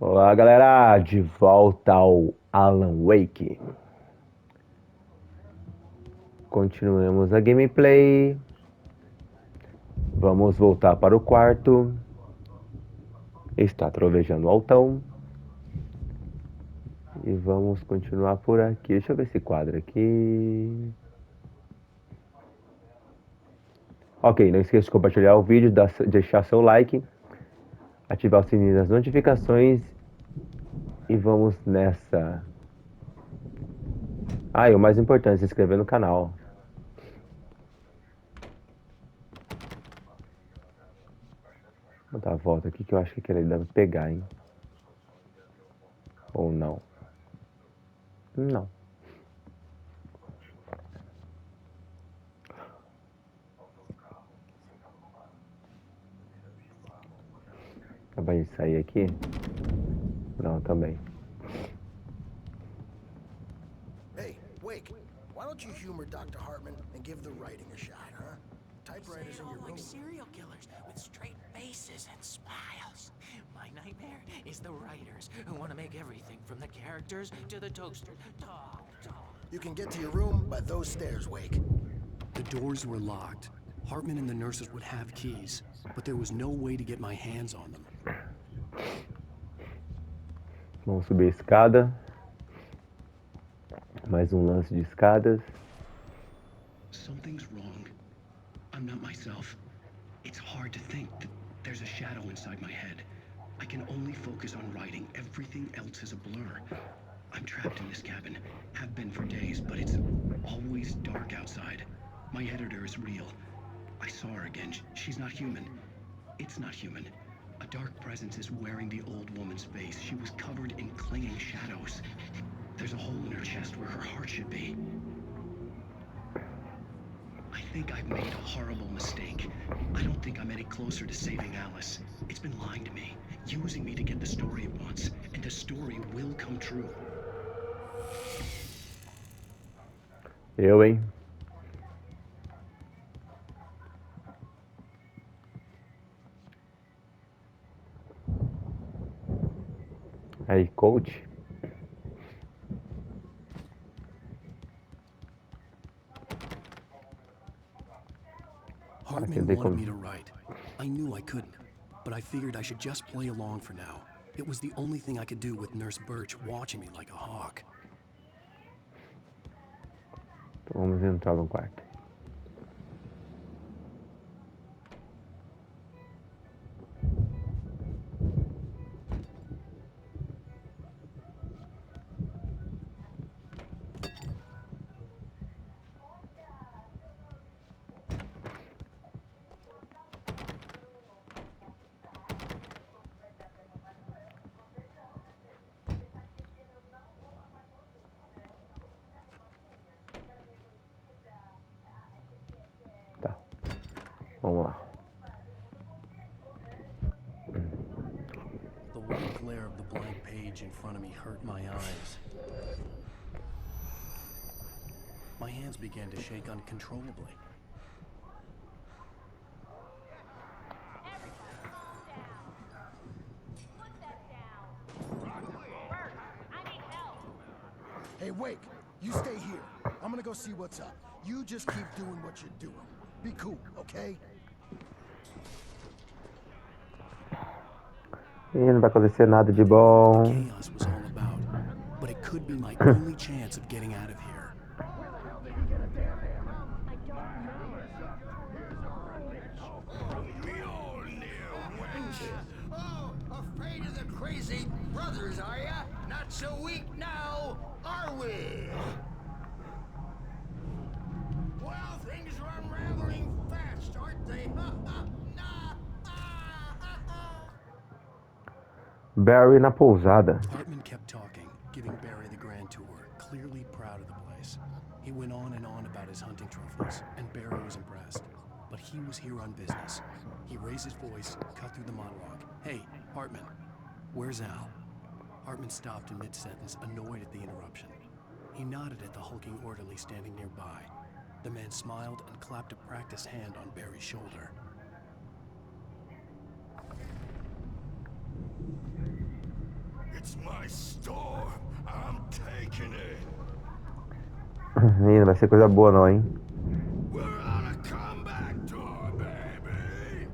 Olá, galera, de volta ao Alan Wake. Continuemos a gameplay. Vamos voltar para o quarto. Está trovejando altão. E vamos continuar por aqui. Deixa eu ver esse quadro aqui. Ok, não esqueça de compartilhar o vídeo, deixar seu like, ativar o sininho das notificações. E vamos nessa. Ah, e o mais importante, se inscrever no canal. Vou dar a volta aqui que eu acho que ele deve pegar, hein? Ou não? Não. Vai sair aqui? Não, também. Hey, Wake, why don't you humor Dr. Hartman and give the writing a shot, huh? Typewriters in your room. Like serial killers with straight faces and smiles. My nightmare is the writers who want to make everything from the characters to the toaster talk. You can get to your room by those stairs, Wake. The doors were locked. Hartman and the nurses would have keys, but there was no way to get my hands on them. Vamos subir a escada. Mais lance de escadas. Something's wrong. I'm not myself. It's hard to think that there's a shadow inside my head. I can only focus on writing. Everything else is a blur. I'm trapped in this cabin. Have been for days, but it's always dark outside. My editor is real. I saw her again. She's not human. It's not human. A dark presence is wearing the old woman's face. She was covered in clinging shadows. There's a hole in her chest where her heart should be. I think I've made a horrible mistake. I don't think I'm any closer to saving Alice. It's been lying to me, using me to get the story it wants, and the story will come true. Eu, hein? Aí, coach. Hartman wanted me to write. I knew I couldn't, but I figured I should just play along for now. It was the only thing I could do with Nurse Birch watching me like a hawk. Então vamos entrar no quarto. Tá. Vamos lá. The white glare of the blank page in front of me hurt my eyes. My hands began to shake uncontrollably. Hey, Wake, you stay here. I'm gonna go see what's up. You just keep doing what you're doing. Be cool, okay? E não vai acontecer nada de bom. Chaos was all about, but it could be my only chance of getting out of here. Oh, afraid of the crazy brothers, are ya? Not so weak now, are we? Well, things are unraveling fast, aren't they? Barry na pousada. Hartman kept talking, giving Barry the grand tour, clearly proud of the place. He went on and on about his hunting trophies, and Barry was impressed. But he was here on business. He raised his voice, cut through the monologue. Hey, Hartman, where's Al? Hartman stopped in mid-sentence, annoyed at the interruption. He nodded at the hulking orderly standing nearby. The man smiled and clapped a practiced hand on Barry's shoulder. It's my store. I'm taking it. Menino, vai ser coisa boa não, hein? We're on a comeback tour, baby.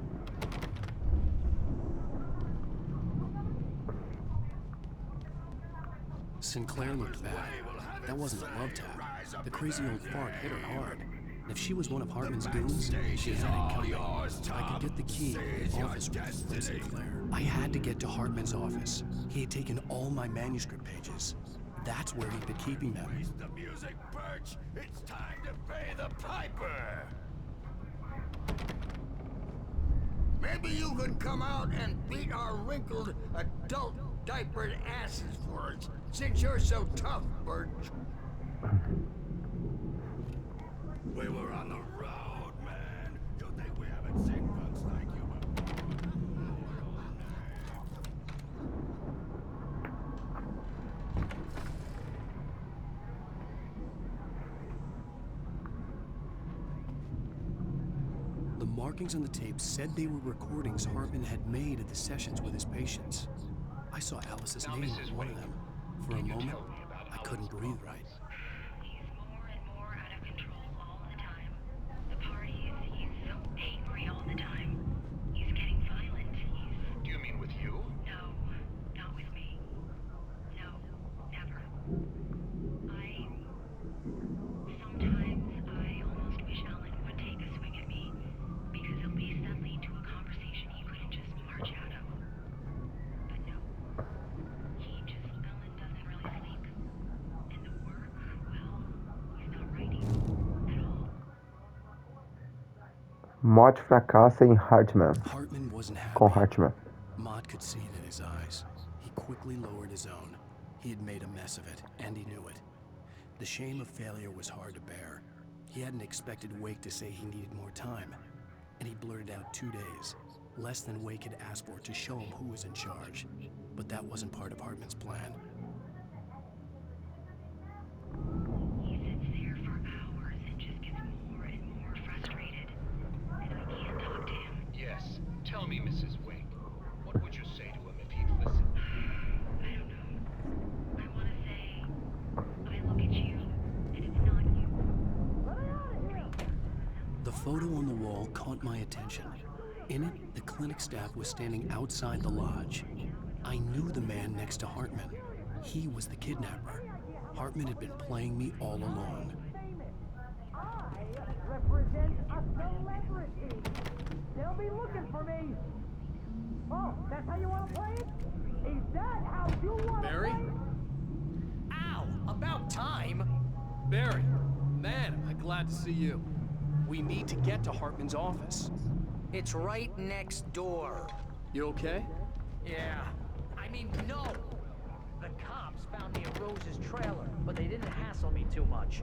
Sinclair looked bad. That wasn't a love tap. The crazy old fart hit her hard. And if she was one of Hartman's goons, she had it coming. I could get the key to the office from Sinclair. I had to get to Hartman's office. He had taken all my manuscript pages. That's where he'd been keeping them. The music, Birch. It's time to pay the piper. Maybe you could come out and beat our wrinkled adult diapered asses for us, since you're so tough, Birch. We were on the road, man. You think we haven't seen punks like you The markings on the tape said they were recordings Hartman had made at the sessions with his patients. I saw Alice's name on one of them. For a moment, I couldn't breathe right. He's more and more out of control all the time. The parties, he's so angry all the time. He's getting violent. Do you mean with you? No, not with me. No, never. Sometimes I almost wish Alan would take a swing at me, because at least that lead to a conversation he couldn't just march out of. But no. Alan doesn't really sleep. And the work, well, he's not writing at all. Morte fracassa em Hartman. Hartman wasn't Com happy. Hartman. Maud could see it in his eyes. He quickly lowered his own. He had made a mess of it, and he knew it. The shame of failure was hard to bear. He hadn't expected Wake to say he needed more time, and he blurted out 2 days, less than Wake had asked for to show him who was in charge. But that wasn't part of Hartman's plan. He sits there for hours and just gets more and more frustrated. And I can't talk to him. Yes. Tell me, Mrs. Wake. What would you say to him if he'd listen? I don't know. I want to say, I look at you, and it's not you. The photo on the wall caught my attention. In it, the clinic staff was standing outside the lodge. I knew the man next to Hartman. He was the kidnapper. Hartman had been playing me all along. I represent a celebrity. They'll be looking for me. Oh, that's how you want to play it? Is that how you want to Barry? play it? Ow! About time! Barry, man, am I glad to see you. We need to get to Hartman's office. It's right next door. You okay? Yeah. I mean, no. The cops found me at Rose's trailer, but they didn't hassle me too much.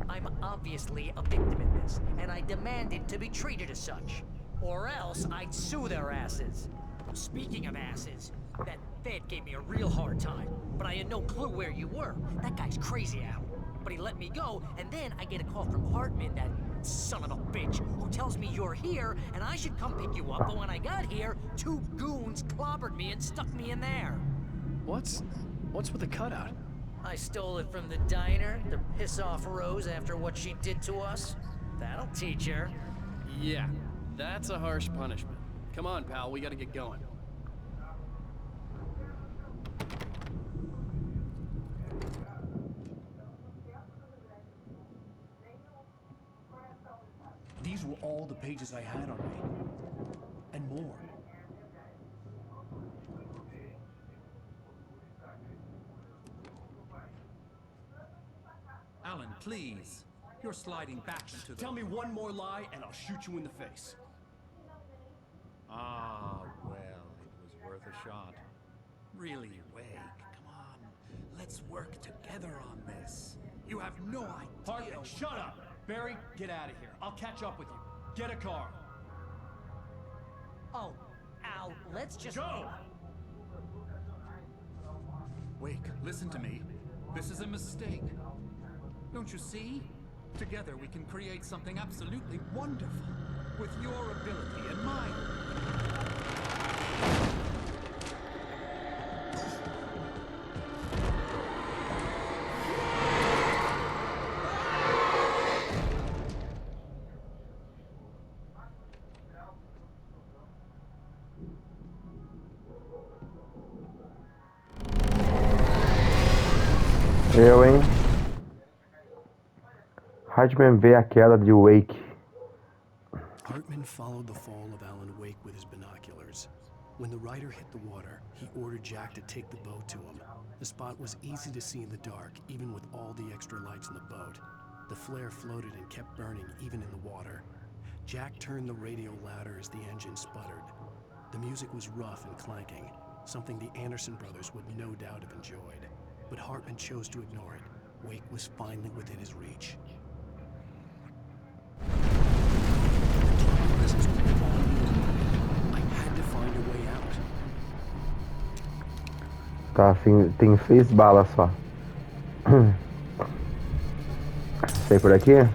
I'm obviously a victim in this, and I demanded to be treated as such. Or else I'd sue their asses. Speaking of asses, that Fed gave me a real hard time, but I had no clue where you were. That guy's crazy, Al. But he let me go, and then I get a call from Hartman, that son of a bitch, who tells me you're here, and I should come pick you up, but when I got here, 2 goons clobbered me and stuck me in there. What's with the cutout? I stole it from the diner to piss off Rose after what she did to us. That'll teach her. Yeah, that's a harsh punishment. Come on, pal, we gotta get going. These were all the pages I had on me. And more. Alan, please. You're sliding back into the... Tell me one more lie and I'll shoot you in the face. Ah, well, it was worth a shot. Really, Wake, come on. Let's work together on this. You have no idea... Hartman, shut up! Barry, get out of here. I'll catch up with you. Get a car. Oh, Al, let's just... Go! Wake, listen to me. This is a mistake. Don't you see? Together we can create something absolutely wonderful. With your ability and mine. Eu, hein? Hartman vê a queda de Wake. Hartman followed the fall of Alan Wake with his binoculars. When the rider hit the water, he ordered Jack to take the boat to him. The spot was easy to see in the dark, even with all the extra lights in the boat. The flare floated and kept burning, even in the water. Jack turned the radio louder as the engine sputtered. The music was rough and clanking, something the Anderson brothers would no doubt have enjoyed. But Hartman chose to ignore it. Wake was finally within his reach. I had to find a way out. Tá, assim, tem 6 balas só. Sei por aqui?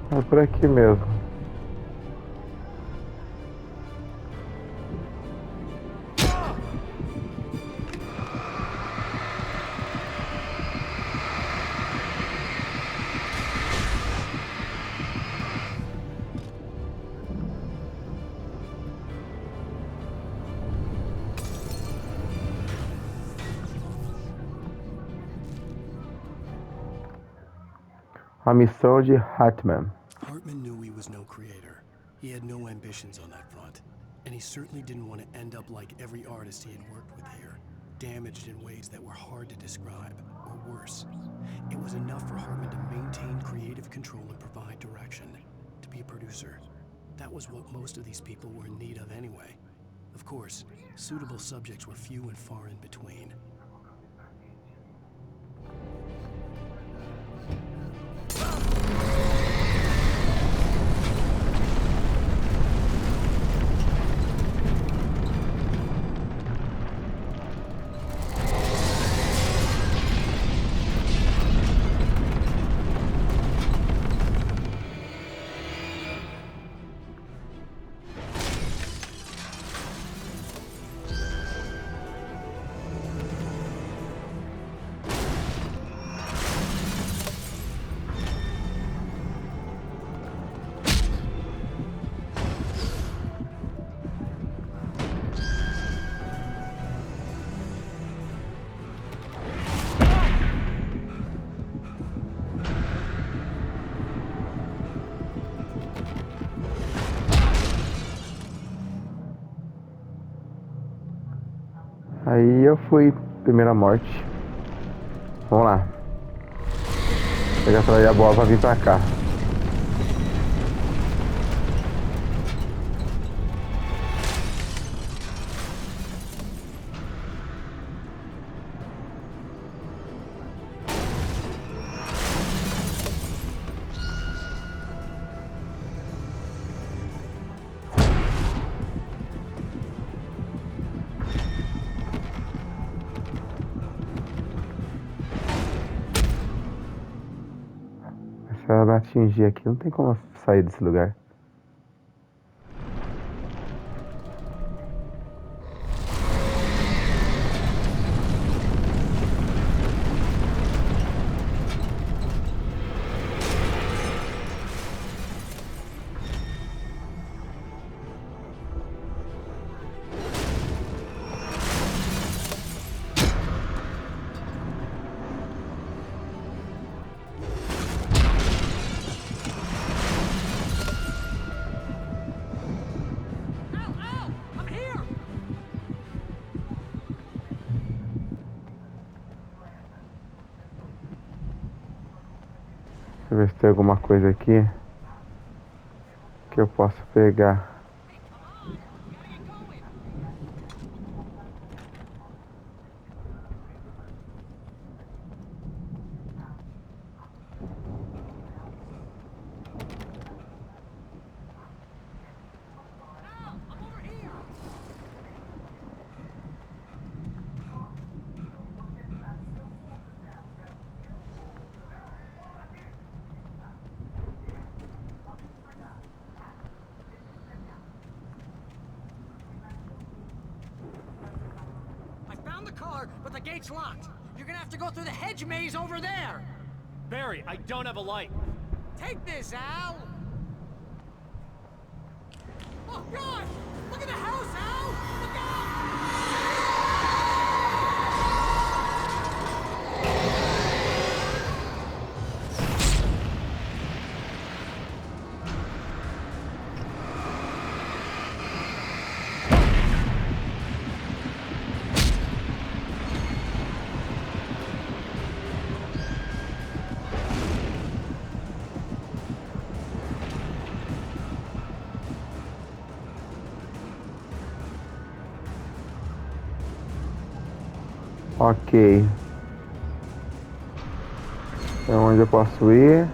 É por aqui mesmo. A missão de Hartman. Hartman knew he was no creator. He had no ambitions on that front. And he certainly didn't want to end up like every artist he had worked with here, damaged in ways that were hard to describe, or worse. It was enough for Hartman to maintain creative control and provide direction, to be a producer. That was what most of these people were in need of anyway. Of course, suitable subjects were few and far in between. Aí eu fui, primeira morte. Vamos lá. Pegar a bola pra vir pra cá. Se ela me atingir aqui, não tem como sair desse lugar. Deixa eu ver se tem alguma coisa aqui que eu posso pegar. The car, but the gate's locked. You're gonna have to go through the hedge maze over there. Barry, I don't have a light. Take this, Al. Oh God! Look at the house, Al. Look out! Ok. É onde eu posso ir.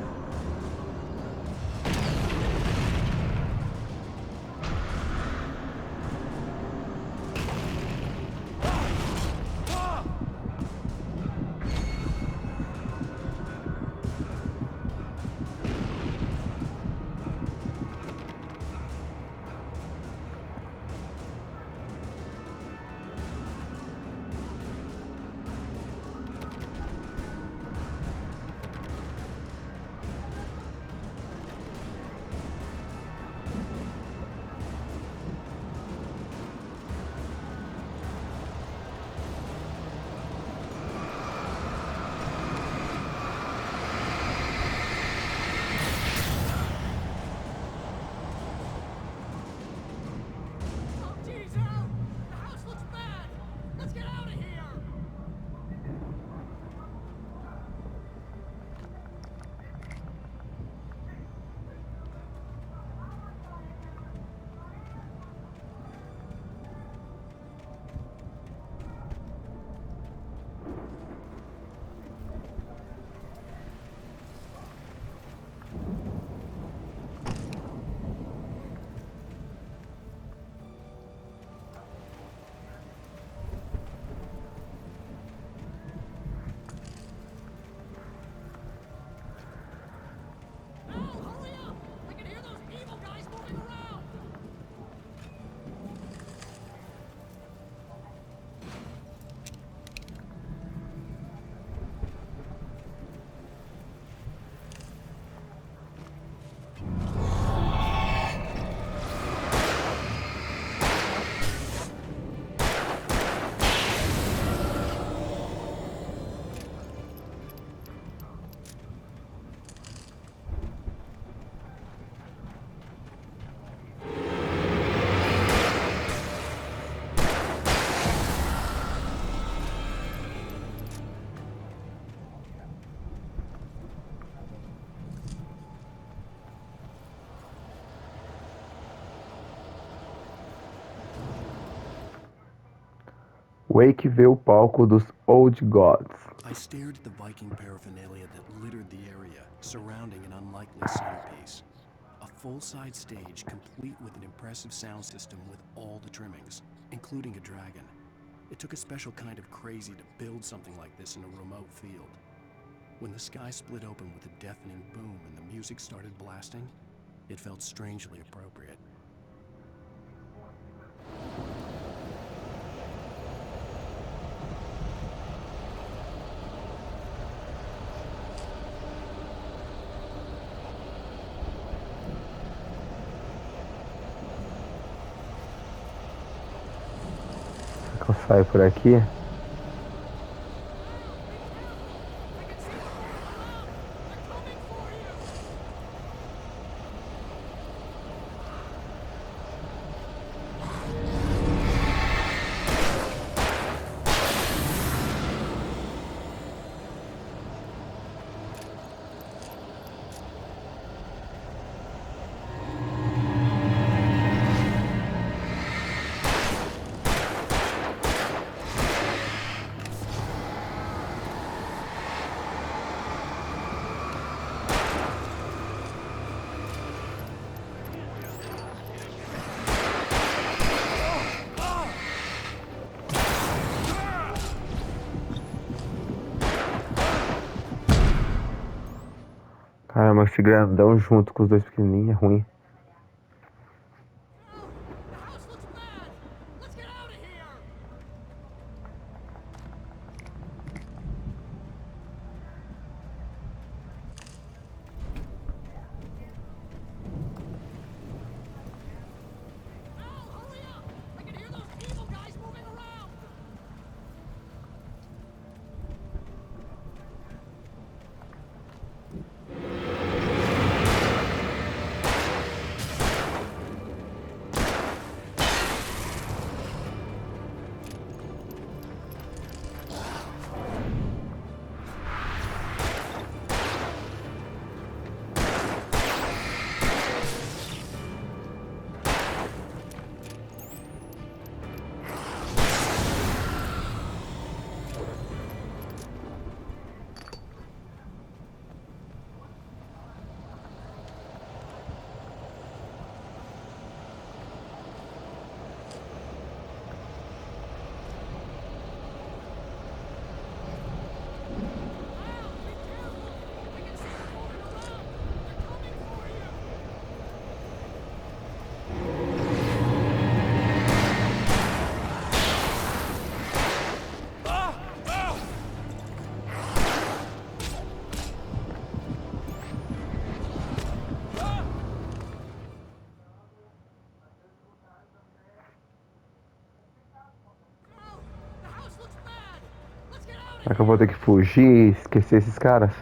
Wake vê o palco dos Old Gods. I stared at the Viking paraphernalia that littered the area, surrounding an unlikely centerpiece. A full-size stage complete with an impressive sound system with all the trimmings, including a dragon. It took a special kind of crazy to build something like this in a remote field. When the sky split open with a deafening boom and the music started blasting, it felt strangely appropriate. Eu saio por aqui. Caramba, esse grandão junto com os dois pequenininhos é ruim. Será que eu vou ter que fugir e esquecer esses caras?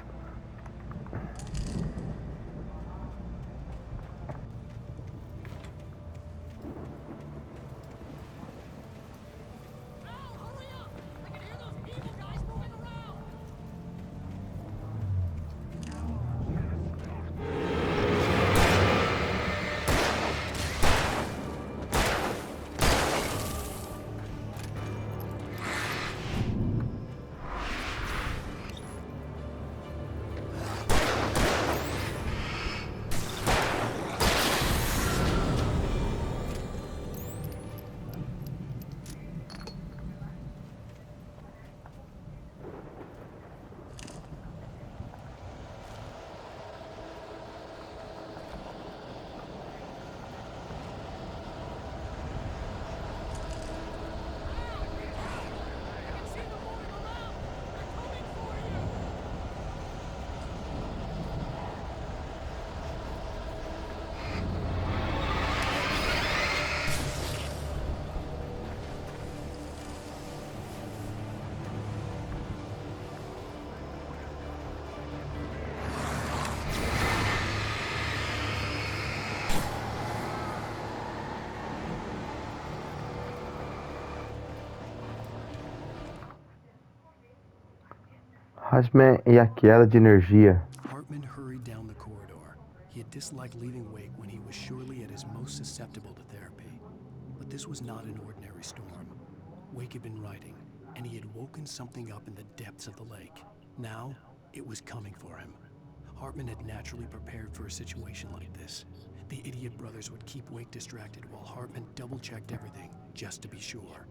Hasman e a queda de energia. Hartman hurried down the corridor. He had disliked leaving Wake when he was surely at his most susceptible to therapy. But this was not an ordinary storm. Wake had been writing, and he had woken something up in the depths of the lake. Now, it was coming for him. Hartman had naturally prepared for a situation like this. The idiot brothers would keep Wake distracted while Hartman double-checked everything, just to be sure.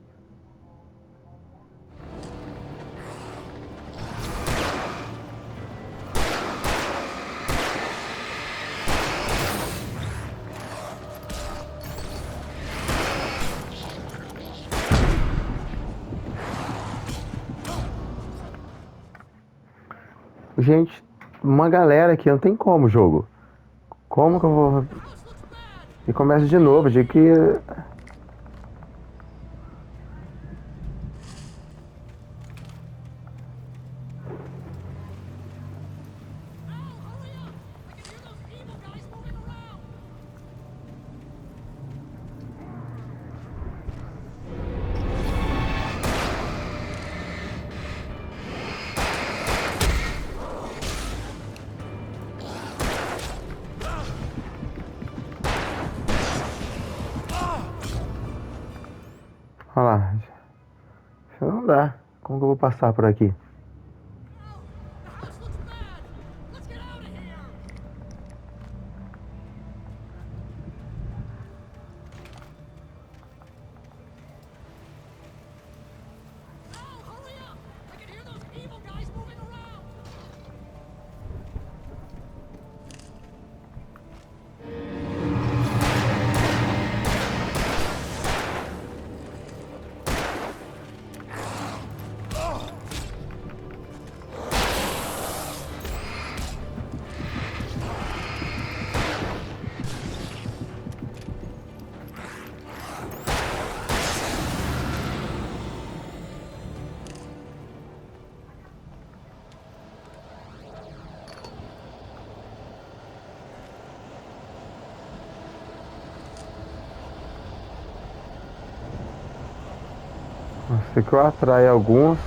Gente, uma galera aqui, não tem como o jogo. Como que eu vou... E começa de novo, de que... Olha lá. Isso não dá. Como que eu vou passar por aqui? Sei que eu atrai alguns.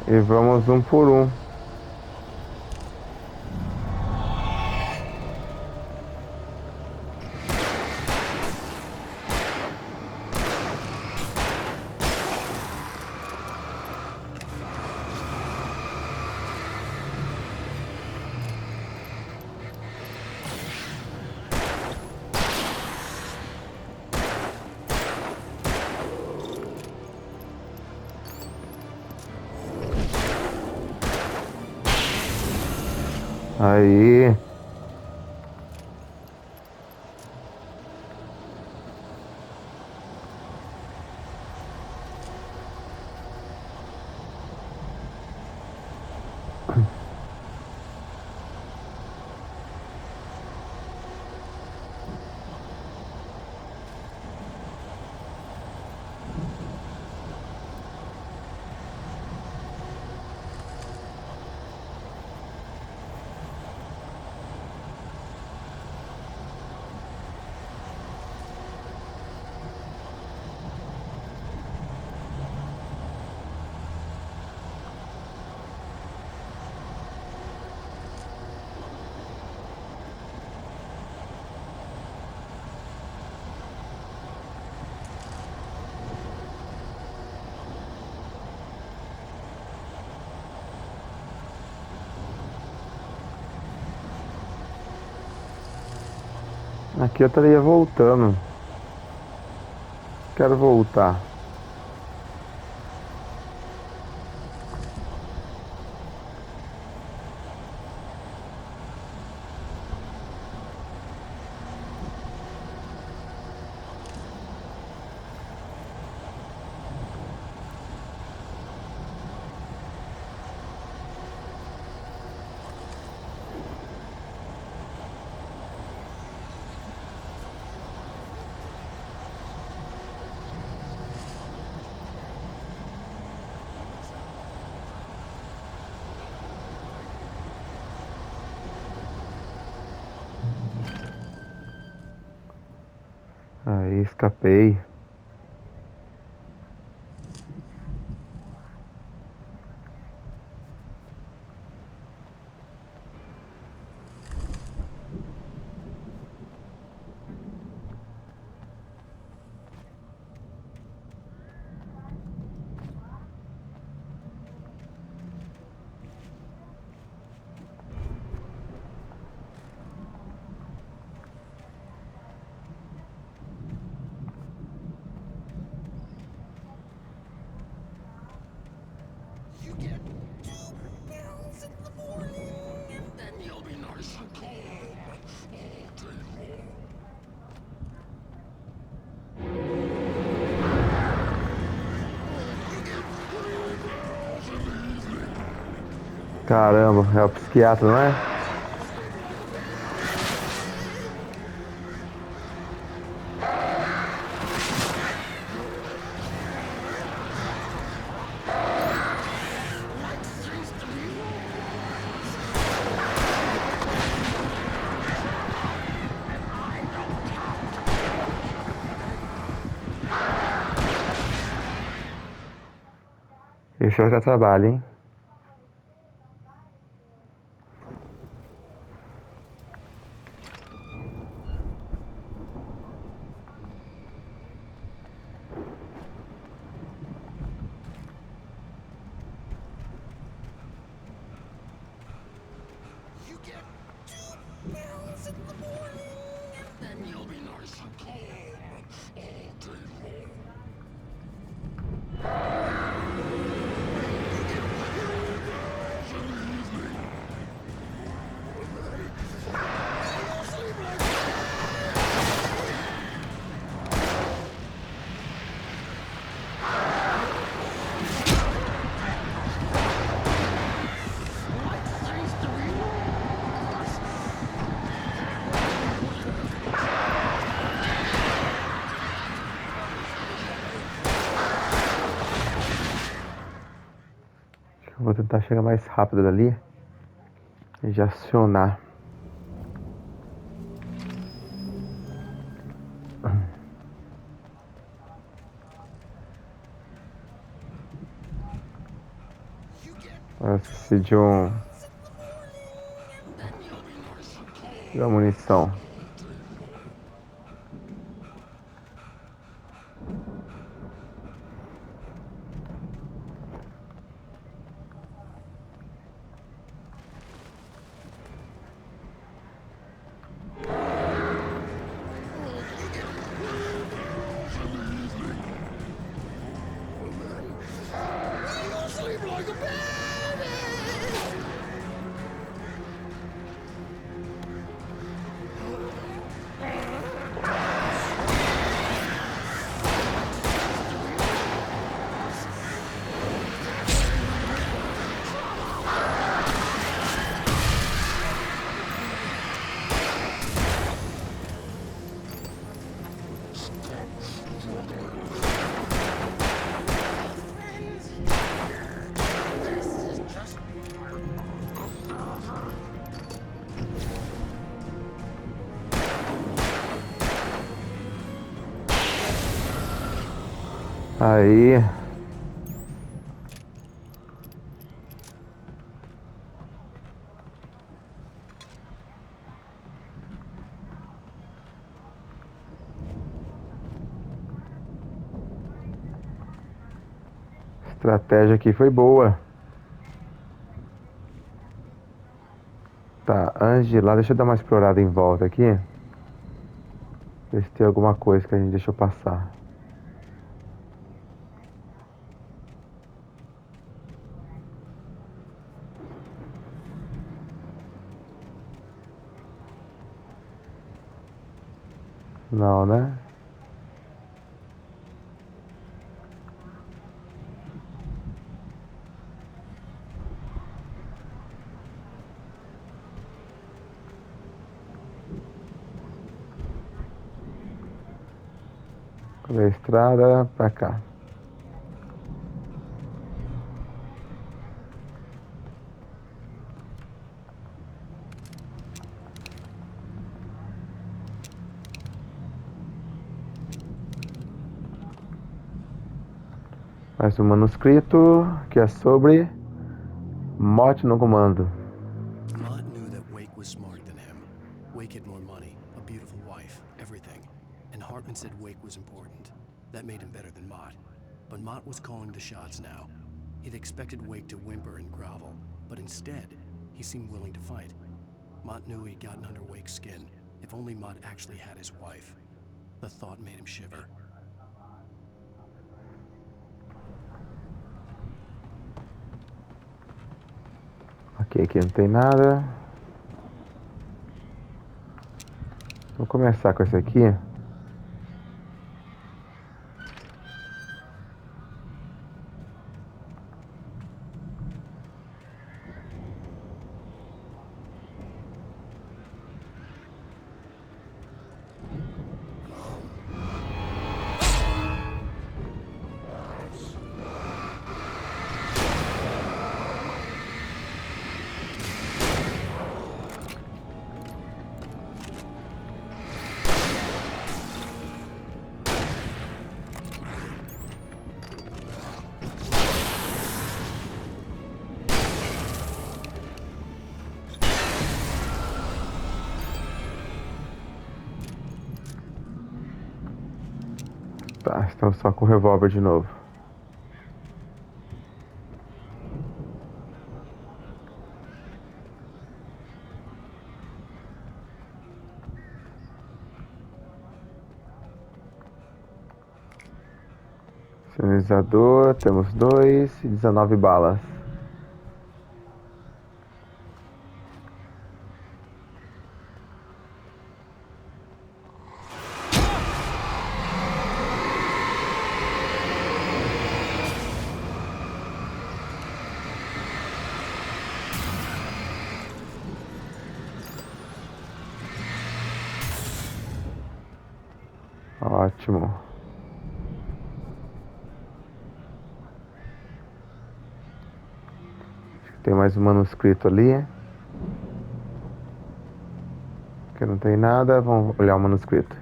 E vamos um por um. Aí. Aqui eu estaria voltando. Quero voltar. Aí escapei. You get 2 pills in the morning, and then you'll be nice and calm all day long. Caramba, é o psiquiatra, não é? Esse vai dar trabalho, hein? You get 2 pills in the morning, and then you'll be nice and calm all day long. Eu vou tentar chegar mais rápido dali e já acionar. Eu esqueci de uma munição. Aí. A estratégia aqui foi boa. Tá, antes de ir lá, deixa eu dar uma explorada em volta aqui. Ver se tem alguma coisa que a gente deixou passar. Não, né? Da estrada pra cá. Mais um manuscrito que é sobre morte no comando. Mott knew that Wake was smarter than him. Wake had more money, a beautiful wife, everything. And Hartman said Wake was important. That made him better than Mott. But Mott was calling the shots now. He'd expected Wake to whimper and grovel, but instead, he seemed willing to fight. Mott knew he'd gotten under Wake's skin. If only Mott actually had his wife. The thought made him shiver. Ok, aqui não tem nada. Vou começar com esse aqui. Tá, estamos só com o revólver de novo. Sinalizador, temos 2 e 19 balas. Ótimo. Acho que tem mais um manuscrito ali. Aqui não tem nada, vamos olhar o manuscrito.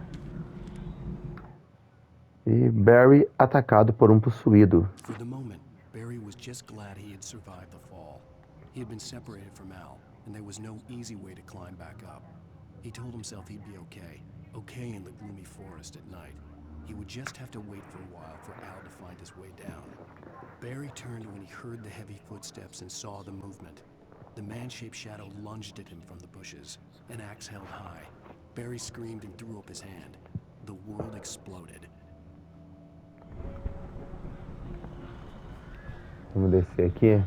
E Barry atacado por um possuído. For the moment, Barry was just glad he had survived the fall. He had been separated from Al, and there was no easy way to climb back up. He told himself he'd be okay in the gloomy forest at night. He would just have to wait for a while for Al to find his way down. Barry turned when he heard the heavy footsteps and saw the movement. The man-shaped shadow lunged at him from the bushes, an axe held high. Barry screamed and threw up his hand. The world exploded. Vamos descer aqui.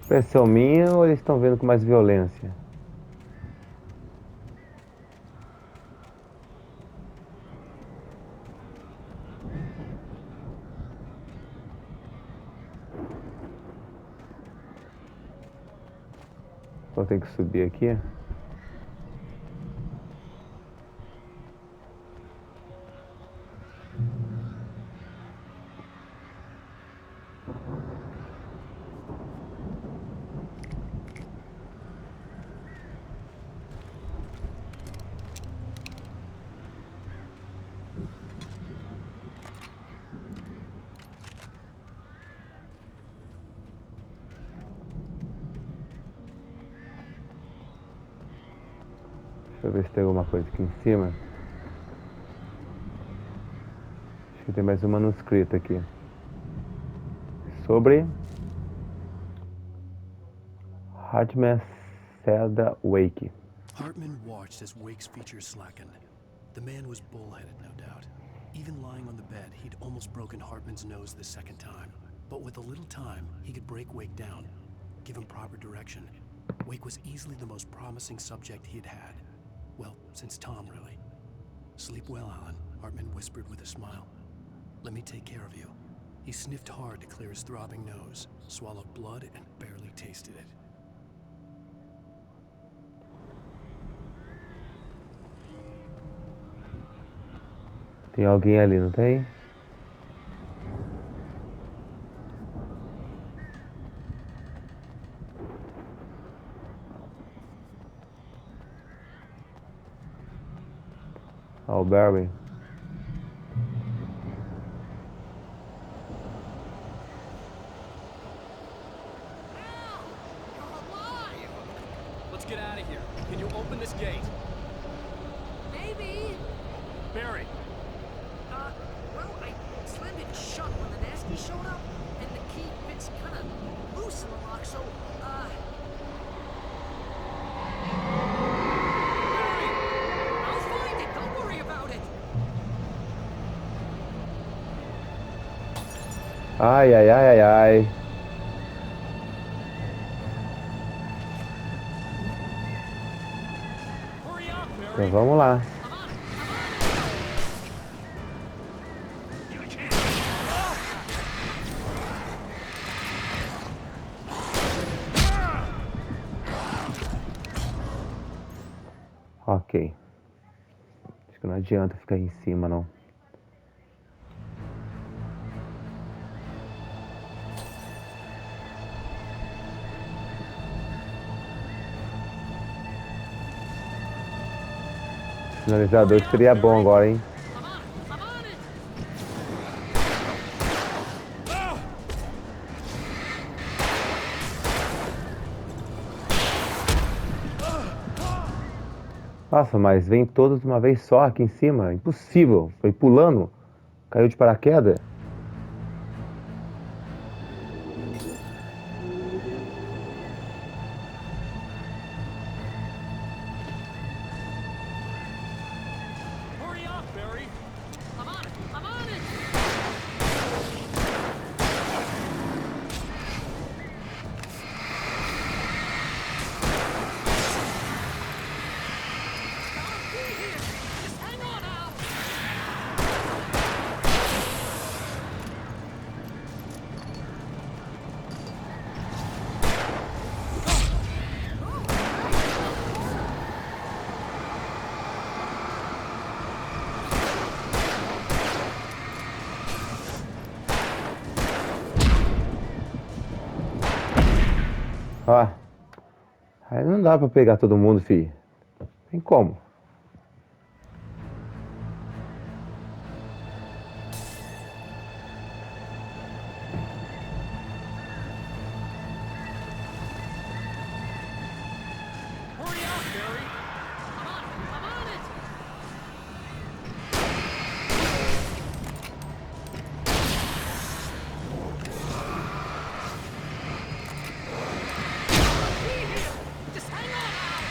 Impressão minha ou eles estão vendo com mais violência? Então tem que subir aqui. Deixa eu ver se tem alguma coisa aqui em cima. Acho que tem mais um manuscrito aqui. Hartman Zelda Wake. Hartman watched as Wake's features slackened. The man was bullheaded, no doubt. Even lying on the bed, he'd almost broken Hartman's nose the second time. But with a little time, he could break Wake down, give him proper direction. Wake was easily the most promising subject he'd had. Well, since Tom, really. Sleep well, Alan, Hartman whispered with a smile. Let me take care of you. He sniffed hard to clear his throbbing nose, swallowed blood, and barely tasted it. Tem alguém ali, não tem? Ó, o Barry. Let's get out of here. Can you open this gate? Maybe. Barry. Well, I slammed it shut when the nasty showed up, and the key fits kind of loose in the lock, so, Barry! I'll find it, don't worry about it! Ai, ai, ai, ai, ai. Hurry up, Barry! Então vamos lá. Ok. Acho que não adianta ficar em cima, não. Finalizador seria bom agora, hein? Nossa, mas vem todos de uma vez só aqui em cima. Impossível. Foi pulando. Caiu de paraquedas. Hurry up, Barry! I'm on it! I'll be here! Just hang on, Al! Ó. Aí não dá pra pegar todo mundo, fi. Tem como. Hurry up, Barry! I'm on it! Be here! Just hang on, Al!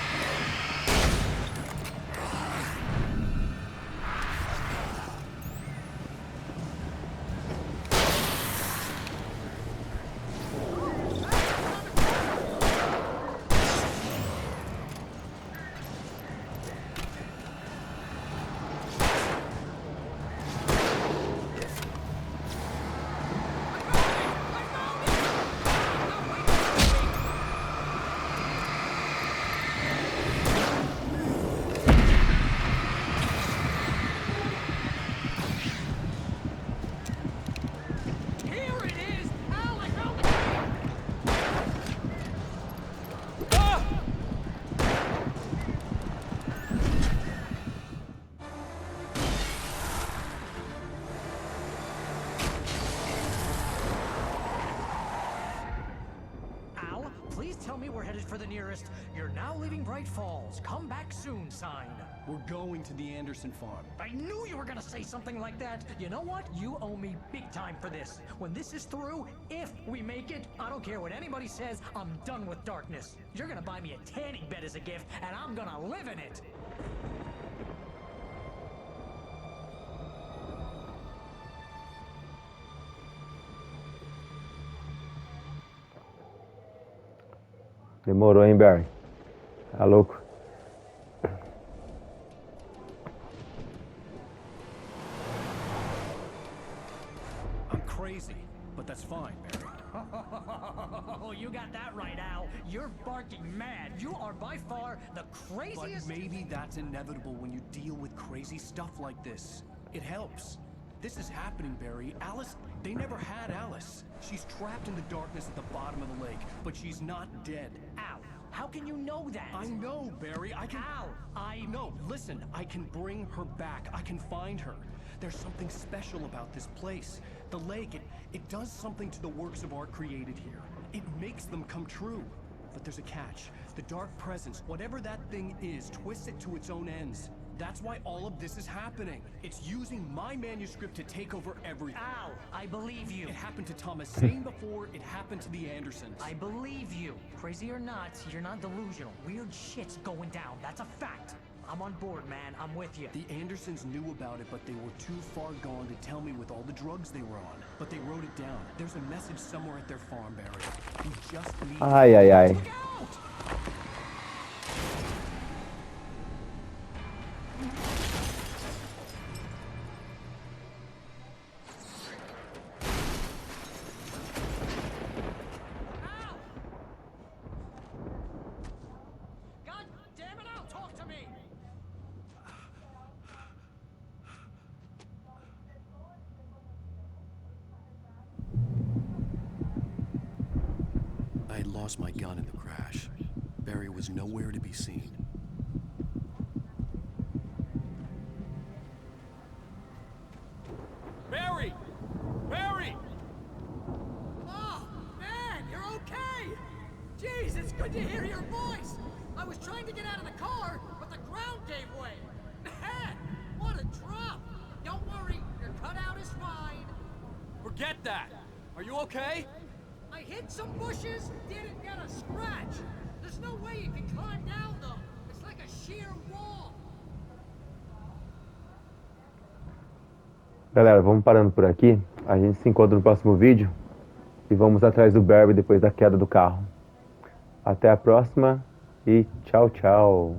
Here it is! Al, I found the key! Al, please tell me we're headed for the nearest "You're now leaving Bright Falls. Come back soon" sign. We're going to the Anderson farm. I knew you were gonna say something like that. You know what? You owe me big time for this. When this is through, if we make it, I don't care what anybody says, I'm done with darkness. You're gonna buy me a tanning bed as a gift, and I'm gonna live in it. Demorou, hein, Barry? Tá louco? I'm crazy, but that's fine, Barry. Oh, you got that right, Al. You're barking mad. You are by far the But craziest. maybe that's inevitable when you deal with crazy stuff like this. It helps. This is happening, Barry. Alice, they never had Alice. She's trapped in the darkness at the bottom of the lake, but she's not dead. Al, how can you know that? I know, Barry. I can... Al, No, listen. I can bring her back. I can find her. There's something special about this place. The lake, it does something to the works of art created here. It makes them come true. But there's a catch. The dark presence, whatever that thing is, twists it to its own ends. That's why all of this is happening. It's using my manuscript to take over everything. Al, I believe you. It happened to Thomas Zane before, it happened to the Andersons. I believe you. Crazy or not, you're not delusional. Weird shit's going down. That's a fact. I'm on board, man. I'm with you. The Andersons knew about it, but they were too far gone to tell me with all the drugs they were on. But they wrote it down. There's a message somewhere at their farm, Barry. We just need... Ai, ai, ai. Look out! God damn it, Al, talk to me! I had lost my gun in the crash. Barry was nowhere to be seen. Barry! Barry! Oh, man, you're okay! Jeez, it's good to hear your voice! I was trying to get out of the car, but the ground gave way! Man, what a drop! Don't worry, your cutout is fine. Forget that! Are you okay? I hit some bushes, didn't get a scratch. There's no way you can climb down, though. It's like a sheer wall. Galera, vamos parando por aqui. A gente se encontra no próximo vídeo. E vamos atrás do Barry depois da queda do carro. Até a próxima e tchau, tchau.